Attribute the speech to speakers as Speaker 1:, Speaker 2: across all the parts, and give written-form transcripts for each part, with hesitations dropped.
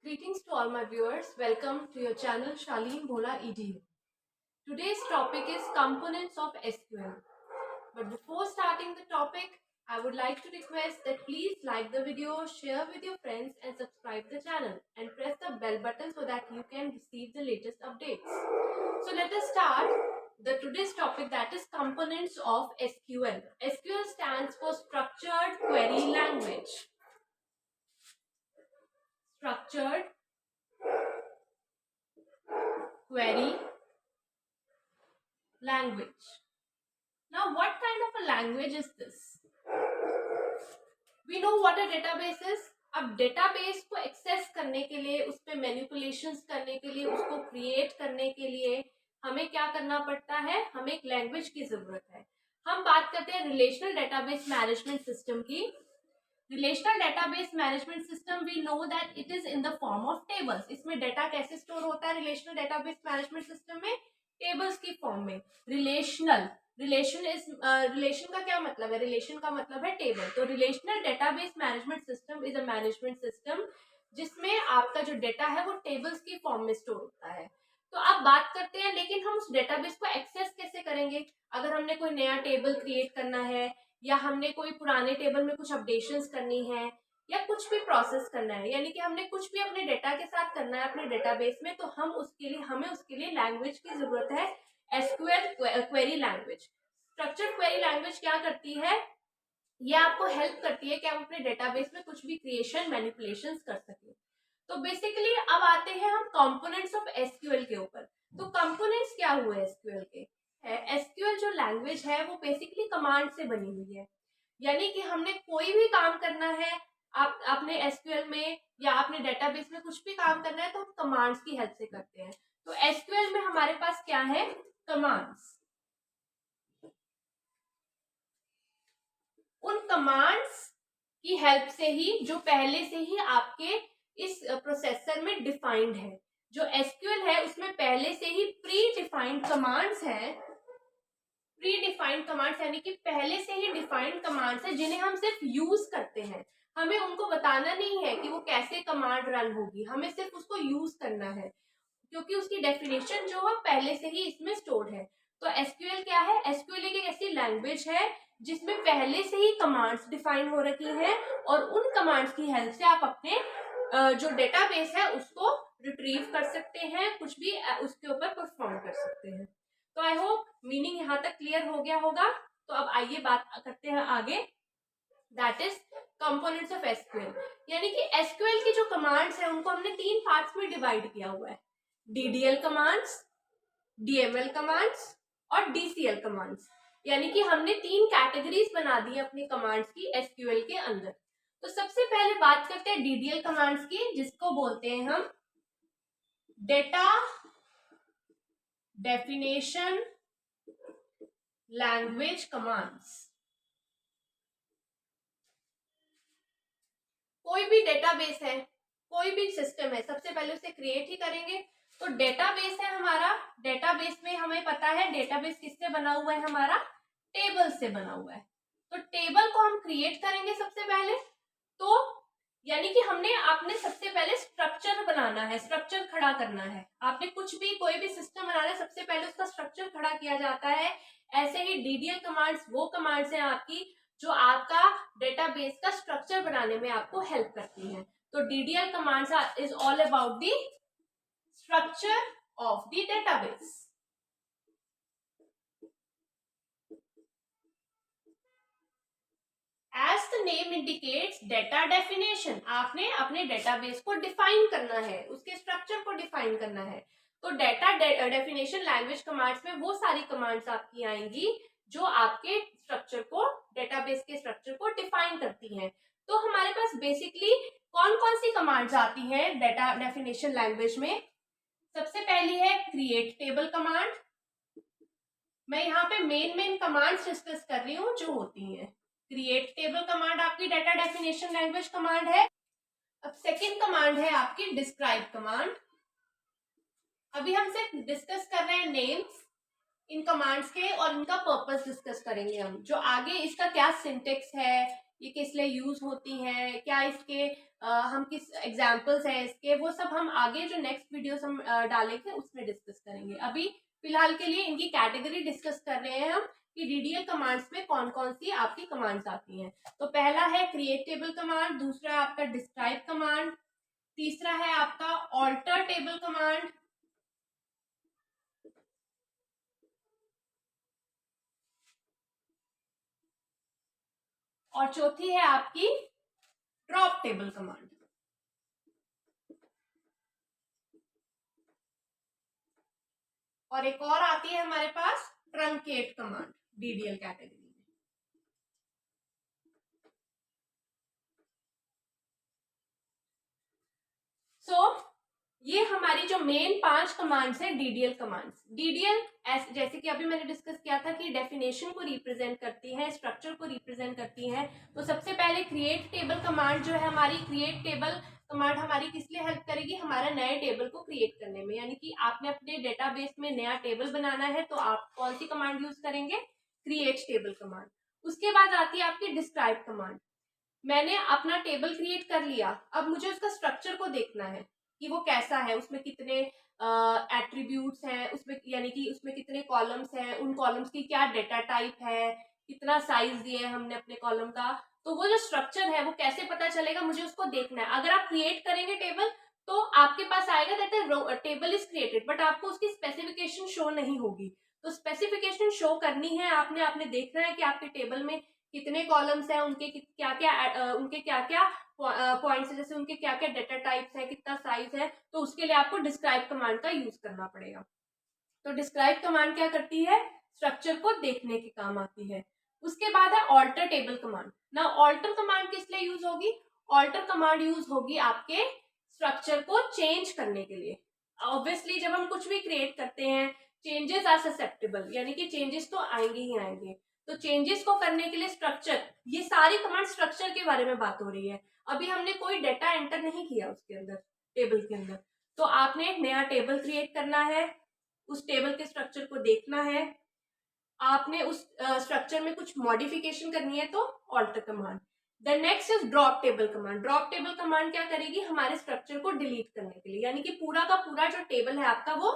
Speaker 1: Greetings to all my viewers. Welcome to your channel Shaleen Bhola EDU. Today's topic is components of SQL. But before starting the topic, I would like to request that please like the video, share with your friends and subscribe the channel and press the bell button so that you can receive the latest updates. So let us start today's topic, that is components of SQL. SQL stands for Structured Query Language. Structured Query Language. Now, what kind of a language is this? We know what a database is. अब database को access करने के लिए, उस पर manipulations करने के लिए, उसको क्रिएट करने के लिए हमें क्या करना पड़ता है? हमें एक लैंग्वेज की जरूरत है. हम बात करते हैं रिलेशनल डेटाबेस मैनेजमेंट सिस्टम की. Relational database management system, we know that it is in the form of tables. इसमें डेटा कैसे स्टोर होता है रिलेशनल डेटाबेस मैनेजमेंट सिस्टम में? टेबल्स की फॉर्म में. रिलेशन का क्या मतलब है? रिलेशन का मतलब है टेबल. तो relational database management system is a management system जिसमें आपका जो डेटा है वो टेबल्स की फॉर्म में स्टोर होता है. तो आप बात करते हैं, लेकिन हम उस डेटाबेस को एक्सेस कैसे करेंगे? अगर हमने कोई नया टेबल क्रिएट करना है, या हमने कोई पुराने टेबल में कुछ अपडेशंस करनी है, या कुछ भी प्रोसेस करना है, यानी कि हमने कुछ भी अपने डेटा के साथ करना है अपने डेटाबेस में, तो हमें उसके लिए लैंग्वेज की जरूरत है. SQL query language. Structured query language क्या करती है? ये आपको हेल्प करती है कि आप अपने डेटाबेस में कुछ भी क्रिएशन मैनिपुलेशंस कर सकें. तो बेसिकली अब आते हैं हम कंपोनेंट्स ऑफ एसक्यूएल के ऊपर. तो कंपोनेंट्स क्या हुए एसक्यूएल के? एसक्यूएल जो लैंग्वेज है वो बेसिकली कमांड से बनी हुई है. यानी कि हमने कोई भी काम करना है, आप अपने एसक्यूएल में या अपने डेटाबेस में कुछ भी काम करना है तो हम कमांड्स की हेल्प से करते हैं. तो एसक्यूएल में हमारे पास क्या है? कमांड्स. उन कमांड्स की हेल्प से ही, जो पहले से ही आपके इस प्रोसेसर में डिफाइंड है. जो एसक्यूएल है उसमें पहले से ही प्री डिफाइंड कमांड्स हैं. प्री डिफाइंड कमांड्स यानी कि पहले से ही डिफाइंड कमांड्स है जिन्हें हम सिर्फ यूज करते हैं. हमें उनको बताना नहीं है कि वो कैसे कमांड रन होगी, हमें सिर्फ उसको यूज करना है, क्योंकि उसकी डेफिनेशन जो है पहले से ही इसमें स्टोर्ड है. तो एसक्यूएल क्या है? एसक्यूएल एक ऐसी लैंग्वेज है जिसमें पहले से ही कमांड्स डिफाइन हो रखी हैं, और उन कमांड्स की हेल्प से आप अपने जो डेटाबेस है उसको रिट्रीव कर सकते हैं, कुछ भी उसके ऊपर परफॉर्म कर सकते हैं. तो आई होप मीनिंग यहाँ तक क्लियर हो गया होगा. तो अब आइए बात करते हैं आगे, that is components of SQL. यानी कि एसक्यूएल की जो कमांड्स है उनको हमने 3 पार्ट्स में डिवाइड किया हुआ है. डीडीएल कमांड्स, डीएमएल कमांड्स और डीसीएल कमांड्स. यानी कि हमने 3 कैटेगरीज बना दी अपनी कमांड्स की एसक्यूएल के अंदर. तो सबसे पहले बात करते हैं डीडीएल कमांड्स की, जिसको बोलते हैं हम डेटा डेफिनेशन लैंग्वेज कमांड्स. कोई भी डेटाबेस है, कोई भी सिस्टम है, सबसे पहले उसे क्रिएट ही करेंगे. तो डेटाबेस है हमारा. डेटाबेस में हमें पता है डेटाबेस किससे बना हुआ है? हमारा टेबल से बना हुआ है. तो टेबल को हम क्रिएट करेंगे सबसे पहले. तो यानी कि हमने आपने सबसे पहले स्ट्रक्चर बनाना है, स्ट्रक्चर खड़ा करना है. आपने कुछ भी कोई भी सिस्टम बनाना है, सबसे पहले उसका स्ट्रक्चर खड़ा किया जाता है. ऐसे ही डीडीएल कमांड्स वो कमांड्स हैं आपकी जो आपका डेटाबेस का स्ट्रक्चर बनाने में आपको हेल्प करती है. तो DDL commands is all about the structure of the database. As the name indicates, data definition. आपने अपने डेटाबेस को डिफाइन करना है, उसके स्ट्रक्चर को डिफाइन करना है. तो डेटा डेफिनेशन लैंग्वेज कमांड्स में वो सारी कमांड्स आपकी आएंगी जो आपके स्ट्रक्चर को, डेटाबेस के स्ट्रक्चर को डिफाइन करती हैं. तो हमारे पास बेसिकली कौन कौन सी कमांड्स आती हैं डेटा डेफिनेशन लैंग्वेज में? सबसे पहली है क्रिएट टेबल कमांड. मैं यहाँ पे मेन कमांड्स डिस्कस कर रही हूँ जो होती हैं. क्रिएट टेबल कमांड आपकी डेटा डेफिनेशन लैंग्वेज कमांड है. अब सेकेंड कमांड है आपकी डिस्क्राइब कमांड. अभी हम सिर्फ डिस्कस कर रहे हैं नेम्स इन कमांड्स के, और इनका पर्पस डिस्कस करेंगे हम. जो आगे इसका क्या सिंटेक्स है, ये किस लिए यूज होती है, क्या इसके हम किस एग्जाम्पल्स हैं इसके, वो सब हम आगे जो नेक्स्ट वीडियोस हम डालेंगे उसमें डिस्कस करेंगे। अभी फिलहाल के लिए इनकी कैटेगरी डिस्कस कर रहे हैं हम कि डीडीएल कमांड्स में कौन कौन सी आपकी कमांड्स आती हैं। तो पहला है क्रिएट टेबल कमांड, दूसरा है आपका डिस्क्राइब कमांड, तीसरा है आपका ऑल्टर टेबल कमांड, और चौथी है आपकी ड्रॉप टेबल कमांड। और एक और आती है हमारे पास ट्रंकेट कमांड डीडीएल कैटेगरी में। ये हमारी जो मेन 5 कमांड्स है डीडीएल कमांड्स। डीडीएल जैसे कि अभी मैंने डिस्कस किया था कि डेफिनेशन को रिप्रेजेंट करती है, स्ट्रक्चर को रिप्रेजेंट करती है। तो सबसे पहले क्रिएट टेबल कमांड जो है हमारी, क्रिएट टेबल कमांड हमारी किस लिए हेल्प करेगी, हमारा नए टेबल को क्रिएट करने में। यानी कि आपने अपने डेटाबेस में नया टेबल बनाना है तो आप कौन सी कमांड यूज करेंगे, क्रिएट टेबल कमांड। उसके बाद आती है आपकी डिस्क्राइब कमांड। मैंने अपना टेबल क्रिएट कर लिया, अब मुझे उसका स्ट्रक्चर को देखना है कि वो कैसा है, उसमें कितने एट्रीब्यूट्स हैं, उसमें यानी कि उसमें कितने कॉलम्स हैं, उन कॉलम्स की क्या डेटा टाइप है, कितना साइज दिए है हमने अपने कॉलम का। तो वो जो स्ट्रक्चर है वो कैसे पता चलेगा, मुझे उसको देखना है। अगर आप क्रिएट करेंगे टेबल तो आपके पास आएगा that table is created, but आपको उसकी स्पेसिफिकेशन शो नहीं होगी। तो स्पेसिफिकेशन शो करनी है आपने देखना है कि आपके टेबल में कितने कॉलम्स हैं, उनके क्या क्या पॉइंट्स है, जैसे उनके क्या क्या डेटा टाइप्स है, कितना साइज है। तो उसके लिए आपको डिस्क्राइब कमांड का यूज करना पड़ेगा। तो डिस्क्राइब कमांड क्या करती है, स्ट्रक्चर को देखने के काम आती है। उसके बाद है ऑल्टर टेबल कमांड। ना ऑल्टर कमांड किस लिए यूज होगी, ऑल्टर कमांड यूज होगी आपके स्ट्रक्चर को चेंज करने के लिए। ऑब्वियसली जब हम कुछ भी क्रिएट करते हैं, चेंजेस आर ससेप्टेबल, यानी कि चेंजेस तो आएंगे ही आएंगे। तो चेंजेस को करने के लिए स्ट्रक्चर, ये सारी कमांड स्ट्रक्चर के बारे में बात हो रही है। अभी हमने कोई डेटा एंटर नहीं किया उसके अंदर, टेबल के अंदर। तो आपने एक नया टेबल क्रिएट करना है, उस टेबल के स्ट्रक्चर को देखना है, आपने उस स्ट्रक्चर में कुछ मॉडिफिकेशन करनी है तो alter command. The next is drop table command. Drop table command क्या करेगी, हमारे स्ट्रक्चर को डिलीट करने के लिए, यानी कि पूरा का पूरा जो टेबल है आपका वो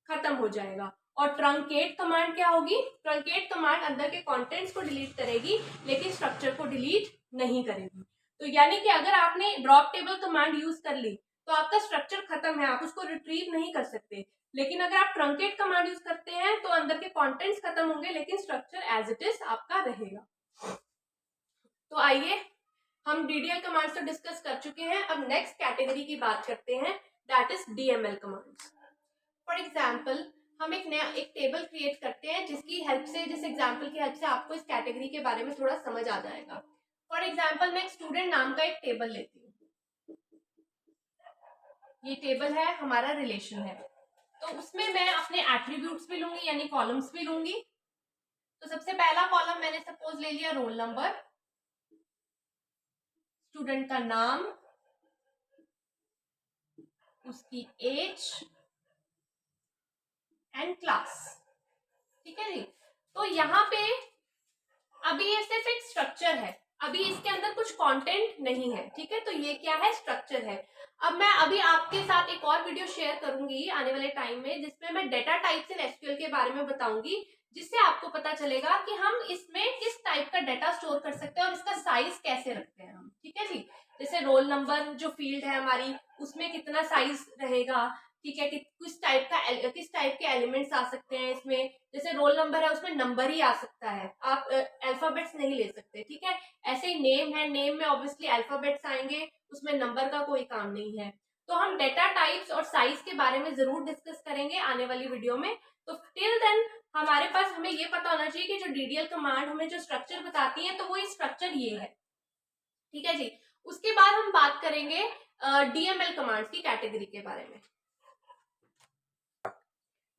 Speaker 1: खत्म हो जाएगा। और ट्रंकेट कमांड क्या होगी, ट्रंकेट कमांड अंदर के कंटेंट्स को डिलीट करेगी लेकिन स्ट्रक्चर को डिलीट नहीं करेगी। तो यानी कि अगर आपने ड्रॉप टेबल कमांड यूज कर ली तो आपका स्ट्रक्चर खत्म है, आप उसको रिट्रीव नहीं कर सकते। लेकिन अगर आप ट्रंकेट कमांड यूज करते हैं तो अंदर के कंटेंट्स खत्म होंगे लेकिन स्ट्रक्चर एज इट इज आपका रहेगा। तो आइए, हम डीडीएल कमांड्स तो डिस्कस कर चुके हैं। अब नेक्स्ट कैटेगरी की बात करते हैं, that is DML commands. For example, हम एक टेबल क्रिएट करते हैं जिसकी हेल्प से, जिस एग्जाम्पल की हेल्प से आपको इस कैटेगरी के बारे में थोड़ा समझ आ जाएगा। फॉर एग्जाम्पल, मैं एक स्टूडेंट नाम का एक टेबल लेती हूँ। ये टेबल है, हमारा रिलेशन है, तो उसमें मैं अपने एट्रीब्यूट्स भी लूंगी, यानी कॉलम्स भी लूंगी। तो सबसे पहला कॉलम मैंने सपोज ले लिया रोल नंबर, स्टूडेंट का नाम, उसकी एज एंड क्लास। ठीक है जी। तो यहाँ पे अभी ये सिर्फ एक स्ट्रक्चर है, अभी इसके अंदर कुछ कंटेंट नहीं है। ठीक है, तो ये क्या है, स्ट्रक्चर है। अब मैं अभी आपके साथ एक और वीडियो शेयर करूंगी आने वाले टाइम में, जिसमें मैं डेटा टाइप्स इन एसक्यूएल के बारे में बताऊंगी, जिससे आपको पता चलेगा कि हम इसमें किस टाइप का डेटा स्टोर कर सकते हैं और इसका साइज कैसे रखते हैं हम। ठीक है जी। जैसे रोल नंबर जो फील्ड है हमारी, उसमें कितना साइज रहेगा, ठीक है, किस टाइप के एलिमेंट्स आ सकते हैं इसमें। जैसे रोल नंबर है, उसमें नंबर ही आ सकता है, आप अल्फाबेट्स नहीं ले सकते। ठीक है, ऐसे ही नेम है, नेम में ऑब्वियसली अल्फाबेट्स आएंगे, उसमें नंबर का कोई काम नहीं है। तो हम डेटा टाइप्स और साइज के बारे में जरूर डिस्कस करेंगे आने वाली वीडियो में। तो टिल देन हमारे पास हमें ये पता होना चाहिए कि जो डीडीएल कमांड हमें जो स्ट्रक्चर बताती है, तो वो स्ट्रक्चर ये है। ठीक है जी। उसके बाद हम बात करेंगे डीएमएल कमांड्स की कैटेगरी के बारे में।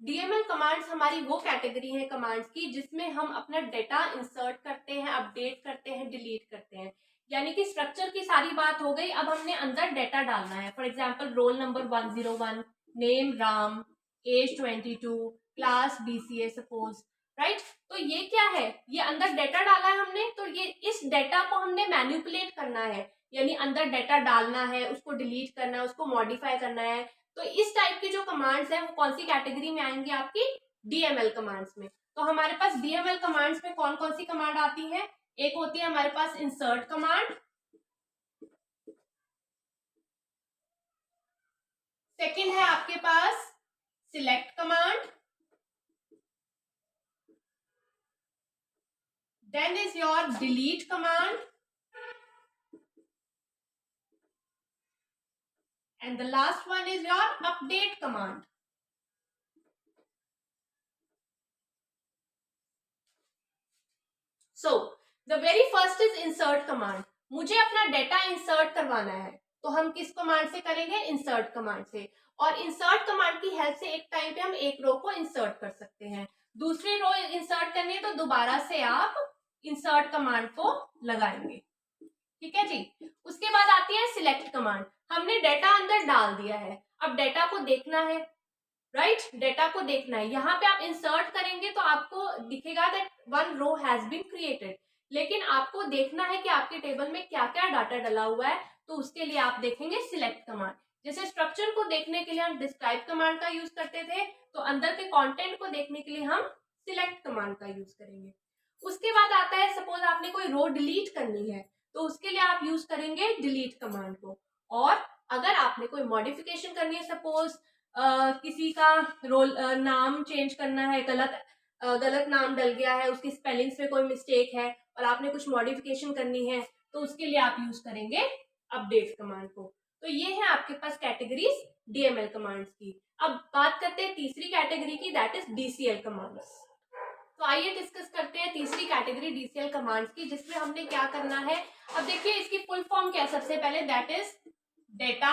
Speaker 1: डीएमएल कमांड्स हमारी वो कैटेगरी है कमांड्स की जिसमें हम अपना डेटा इंसर्ट करते हैं, अपडेट करते हैं, डिलीट करते हैं। यानी कि स्ट्रक्चर की सारी बात हो गई, अब हमने अंदर डेटा डालना है। For example, roll number 101, name Ram, age 22, class BCA suppose, right. तो ये क्या है, ये अंदर डेटा डाला है हमने, तो ये इस डेटा को हमने मैनिपुलेट करना है, यानी अंदर डाटा डालना है, उसको डिलीट करना है, उसको मॉडिफाई करना है, तो इस टाइप की जो कमांड्स है वो कौन सी कैटेगरी में आएंगी? आपकी डीएमएल कमांड्स में। तो हमारे पास डीएमएल कमांड्स में कौन कौन सी कमांड आती है? एक होती है हमारे पास इंसर्ट कमांड, सेकेंड है आपके पास select command, then is your delete command, and the last one is your update command. So the very first is insert command. मुझे अपना डेटा इंसर्ट करवाना है तो हम किस कमांड से करेंगे? इंसर्ट कमांड से। और इंसर्ट कमांड की हेल्प से एक टाइम पे हम एक रो को इंसर्ट कर सकते हैं, दूसरी रो इंसर्ट करनी है तो दोबारा से आप इंसर्ट कमांड को लगाएंगे। ठीक है जी। उसके बाद आती है सिलेक्ट कमांड। हमने डेटा अंदर डाल दिया है, अब डेटा को देखना है, राइट? डेटा को देखना है। यहाँ पे आप इंसर्ट करेंगे तो आपको दिखेगा that one row has been created, लेकिन आपको देखना है कि आपके टेबल में क्या क्या डाटा डला हुआ है, तो उसके लिए आप देखेंगे सिलेक्ट कमांड। जैसे स्ट्रक्चर को देखने के लिए हम डिस्क्राइब कमांड का यूज करते थे, तो अंदर के कंटेंट को देखने के लिए हम सिलेक्ट कमांड का यूज करेंगे। उसके बाद आता है सपोज आपने कोई रो डिलीट करनी है, तो उसके लिए आप यूज करेंगे डिलीट कमांड को। और अगर आपने कोई मॉडिफिकेशन करनी है, सपोज किसी का रोल नाम चेंज करना है, गलत नाम डल गया है, उसकी स्पेलिंग्स में कोई मिस्टेक है और आपने कुछ मॉडिफिकेशन करनी है, तो उसके लिए आप यूज करेंगे अपडेट कमांड को। तो ये है आपके पास कैटेगरीज डीएमएल कमांड्स की। अब बात करते हैं तीसरी कैटेगरी की, दैट इज डीसीएल कमांड्स। तो आइए डिस्कस करते हैं तीसरी कैटेगरी डीसीएल कमांड्स की, जिसमें हमने क्या करना है। अब देखिए इसकी फुल फॉर्म क्या है सबसे पहले, that is data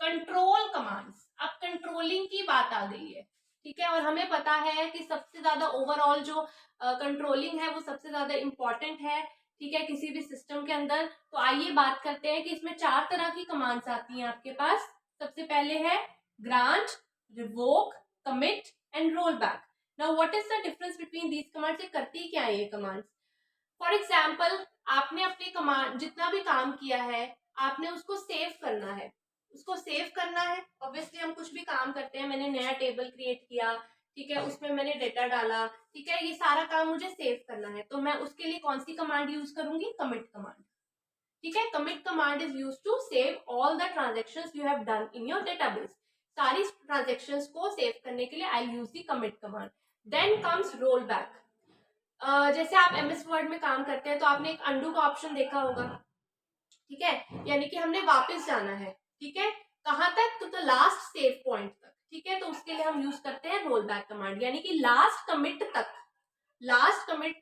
Speaker 1: control commands. अब कंट्रोलिंग की बात आ गई है, ठीक है, और हमें पता है कि सबसे ज्यादा ओवरऑल जो कंट्रोलिंग है वो सबसे ज्यादा इंपॉर्टेंट है, ठीक है, किसी भी सिस्टम के अंदर। तो आइए बात करते हैं कि इसमें 4 तरह की कमांड्स आती हैं आपके पास। सबसे पहले है grant, revoke, commit and roll back. Now what is the difference between these commands? ये करती क्या है ये कमांड्स? फॉर एग्जाम्पल आपने अपने कमांड जितना भी काम किया है आपने उसको सेव करना है, उसको सेव करना है। ऑब्वियसली हम कुछ भी काम करते हैं, मैंने नया टेबल क्रिएट किया, ठीक है, उसमें मैंने डेटा डाला, ठीक है, ये सारा काम मुझे सेव करना है, तो मैं उसके लिए कौन सी कमांड यूज करूंगी? Commit command. ठीक है, commit command is use to save all the transactions you have done in your database. सारी ट्रांजेक्शंस को सेव करने के लिए I use the commit command. Then comes roll back. जैसे आप एमएस वर्ड में काम करते हैं तो आपने एक अंडू का ऑप्शन देखा होगा, ठीक है, यानी कि हमने वापस जाना है, ठीक है, कहां तक? तो लास्ट सेव पॉइंट तक, ठीक है, तो उसके लिए हम यूज करते हैं रोल बैक कमांड, यानी कि लास्ट कमिट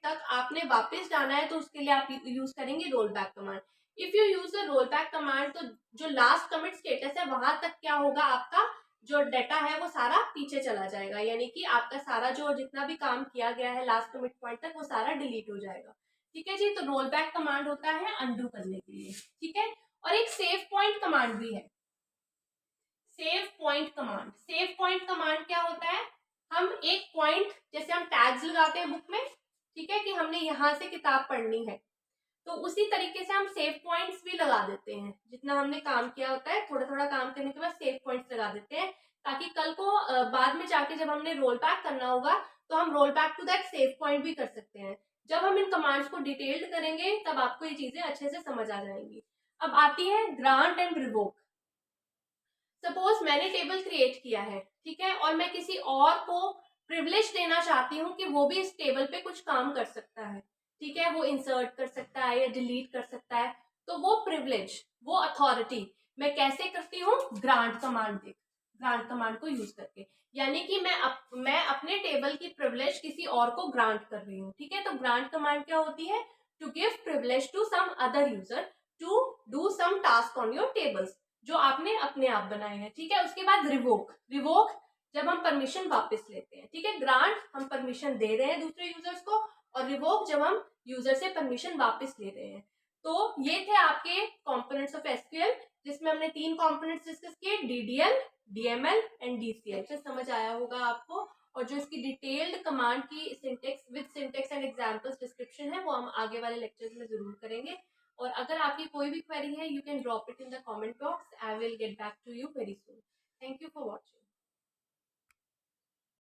Speaker 1: तक आपने वापस जाना है, तो उसके लिए आप यूज करेंगे roll back command. If you use the roll back command, तो जो लास्ट कमिट स्टेटस है वहां तक क्या होगा? आपका जो डाटा है वो सारा पीछे चला जाएगा, यानी कि आपका सारा जो जितना भी काम किया गया है लास्ट कमिट पॉइंट तक वो सारा डिलीट हो जाएगा। ठीक है जी। तो रोल बैक कमांड होता है अनडू करने के लिए, ठीक है। और एक सेव पॉइंट कमांड भी है, save point command. Save point command क्या होता है? हम एक पॉइंट, जैसे हम टैग्स लगाते हैं बुक में, ठीक है, कि हमने यहाँ से किताब पढ़नी है, तो उसी तरीके से हम सेव पॉइंट्स भी लगा देते हैं। जितना हमने काम किया होता है थोड़ा थोड़ा काम करने के बाद सेव पॉइंट्स लगा देते हैं, ताकि कल को बाद में जाके जब हमने रोल बैक करना होगा तो हम roll back to that save point भी कर सकते हैं। जब हम इन कमांड्स को डिटेल्ड करेंगे तब आपको ये चीजें अच्छे से समझ आ जाएंगी। अब आती है ग्रांट एंड रिवोक। सपोज मैंने टेबल क्रिएट किया है, ठीक है, और मैं किसी और को प्रिविलेज देना चाहती हूँ कि वो भी इस टेबल पे कुछ काम कर सकता है, ठीक है, वो इंसर्ट कर सकता है या डिलीट कर सकता है, तो वो प्रिविलेज, वो अथॉरिटी मैं कैसे करती हूँ? ग्रांट कमांड दे, ग्रांट कमांड को यूज करके, यानी कि मैं अपने टेबल की प्रिविलेज किसी और को ग्रांट कर रही हूँ, ठीक है। तो ग्रांट कमांड क्या होती है? To give privilege to some other user to do some task on your tables, जो आपने अपने आप बनाए हैं, ठीक है। उसके बाद रिवोक, रिवोक जब हम परमिशन वापस लेते हैं, ठीक है। ग्रांट हम परमिशन दे रहे हैं दूसरे यूजर्स को, और रिवोक जब हम यूजर से परमिशन वापस ले रहे हैं। तो ये थे आपके कंपोनेंट्स ऑफ एसक्यूएल, जिसमें हमने 3 कंपोनेंट्स डिस्कस किए, डीडीएल, डीएमएल एंड डीसीएल। से समझ आया होगा आपको। और जो इसकी डिटेल्ड कमांड की syntax with syntax and examples description है वो हम आगे वाले लेक्चर्स में जरूर करेंगे। और अगर आपकी कोई भी क्वेरी है, you can drop it in the comment box. I will get back to you very soon.